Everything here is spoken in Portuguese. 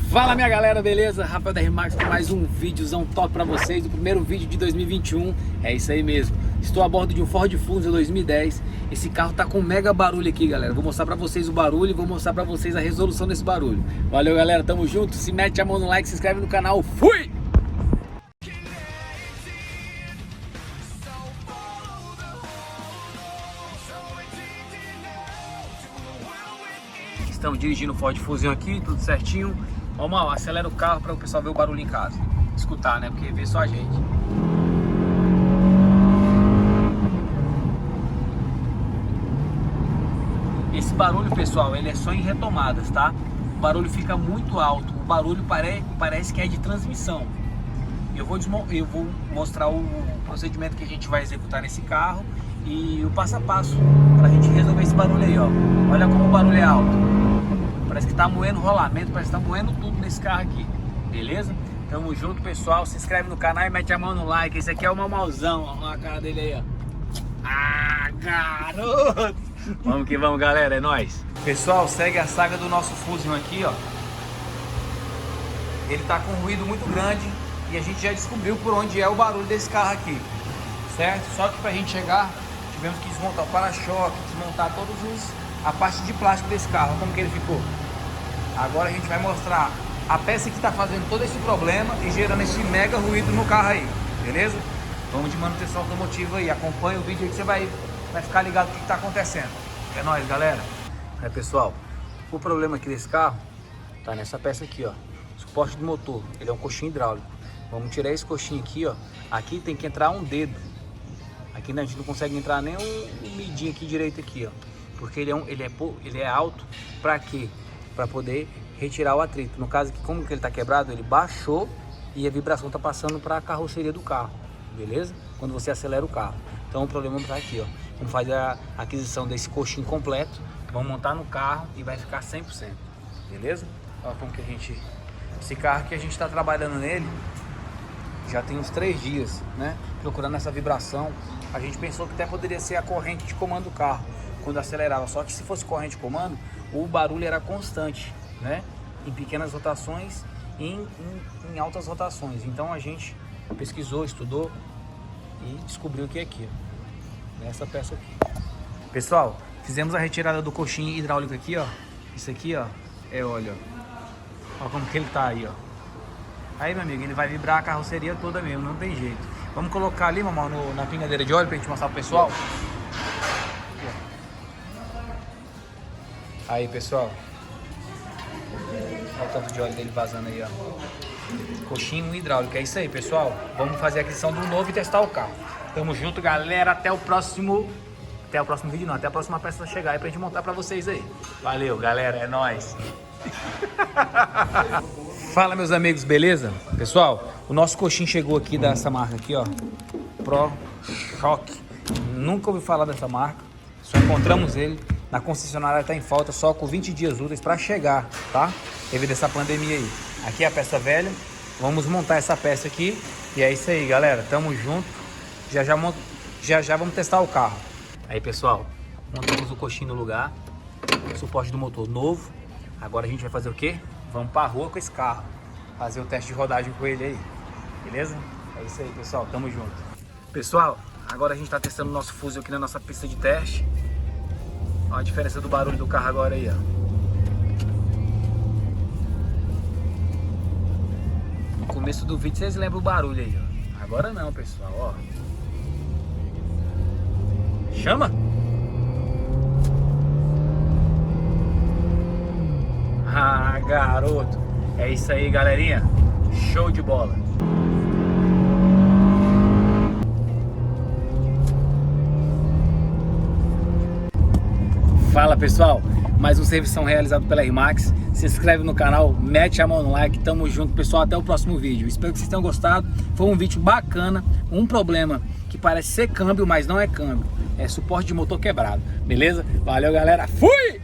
Fala minha galera, beleza? Rafael da R-Max com mais um vídeozão top pra vocês, o primeiro vídeo de 2021, é isso aí mesmo. Estou a bordo de um Ford Fusion 2010, esse carro tá com mega barulho aqui, galera. Vou mostrar pra vocês o barulho e vou mostrar pra vocês a resolução desse barulho. Valeu galera, tamo junto, se mete a mão no like, se inscreve no canal, fui! Estamos dirigindo o Ford Fusion aqui, tudo certinho. Vamos lá, acelera o carro para o pessoal ver o barulho em casa. Escutar, né? Porque vê só a gente. Esse barulho, pessoal, ele é só em retomadas, tá? O barulho fica muito alto. O barulho parece que é de transmissão. Eu vou mostrar o procedimento que a gente vai executar nesse carro e o passo a passo para a gente resolver esse barulho aí, ó. Olha como o barulho é alto. Parece que tá moendo rolamento, parece que tá moendo tudo nesse carro aqui, beleza? Tamo junto, pessoal. Se inscreve no canal e mete a mão no like. Esse aqui é o Mamalzão, olha a cara dele aí, ó. Ah, garoto! Vamos que vamos, galera, é nóis. Pessoal, segue a saga do nosso Fusion aqui, ó. Ele tá com um ruído muito grande e a gente já descobriu por onde é o barulho desse carro aqui, certo? Só que pra gente chegar, tivemos que desmontar o para-choque, desmontar a parte de plástico desse carro, como que ele ficou. Agora a gente vai mostrar a peça que está fazendo todo esse problema e gerando esse mega ruído no carro aí, beleza? Vamos de manutenção automotiva aí, acompanha o vídeo aí que você vai ficar ligado no que está acontecendo. É nóis, galera. Aí, pessoal, o problema aqui desse carro tá nessa peça aqui, ó, suporte do motor. Ele é um coxinho hidráulico. Vamos tirar esse coxinho aqui, ó. Aqui tem que entrar um dedo. Aqui a gente não consegue entrar nem um midinho aqui direito aqui, ó, porque ele é alto. Para quê? Para poder retirar o atrito. No caso aqui, como que ele tá quebrado, ele baixou e a vibração tá passando para a carroceria do carro, beleza? Quando você acelera o carro. Então o problema tá aqui, ó. Vamos fazer a aquisição desse coxinho completo, vamos montar no carro e vai ficar 100%, beleza? Olha como que esse carro que a gente está trabalhando nele já tem uns 3 dias, né? Procurando essa vibração. A gente pensou que até poderia ser a corrente de comando do carro quando acelerava, só que se fosse corrente de comando, o barulho era constante, né? Em pequenas rotações e em altas rotações. Então a gente pesquisou, estudou e descobriu que é aqui, ó, nessa peça aqui. Pessoal, fizemos a retirada do coxinho hidráulico aqui, ó. Isso aqui, ó, é óleo, ó. Olha como que ele tá aí, ó. Aí, meu amigo, ele vai vibrar a carroceria toda mesmo, não tem jeito. Vamos colocar ali, mamão, na pingadeira de óleo pra gente mostrar pro pessoal. Aí, pessoal, olha o tanto de óleo dele vazando aí, ó. Coxinho hidráulico, é isso aí, pessoal. Vamos fazer a aquisição do novo e testar o carro. Tamo junto, galera. Até o próximo vídeo, não. Até a próxima peça chegar aí pra gente montar pra vocês aí. Valeu, galera. É nóis. Fala, meus amigos, beleza? Pessoal, o nosso coxinho chegou aqui dessa marca aqui, ó. Pro Choque. Nunca ouvi falar dessa marca. Só encontramos ele. Na concessionária está em falta, só com 20 dias úteis para chegar, tá? Devido a essa pandemia aí. Aqui é a peça velha. Vamos montar essa peça aqui. E é isso aí, galera. Tamo junto. Já vamos testar o carro. Aí, pessoal, montamos o coxinho no lugar. Suporte do motor novo. Agora a gente vai fazer o quê? Vamos pra rua com esse carro. Fazer o teste de rodagem com ele aí. Beleza? É isso aí, pessoal. Tamo junto. Pessoal, agora a gente tá testando o nosso Fusion aqui na nossa pista de teste. Olha a diferença do barulho do carro agora aí, ó. No começo do vídeo vocês lembram o barulho aí, ó. Agora não, pessoal, ó. Chama! Ah, garoto! É isso aí, galerinha. Show de bola! Fala, pessoal, mais um serviço realizado pela R-Max. Se inscreve no canal, mete a mão no like, tamo junto, pessoal, até o próximo vídeo. Espero que vocês tenham gostado. Foi um vídeo bacana, um problema que parece ser câmbio, mas não é câmbio, é suporte de motor quebrado, beleza? Valeu, galera, fui!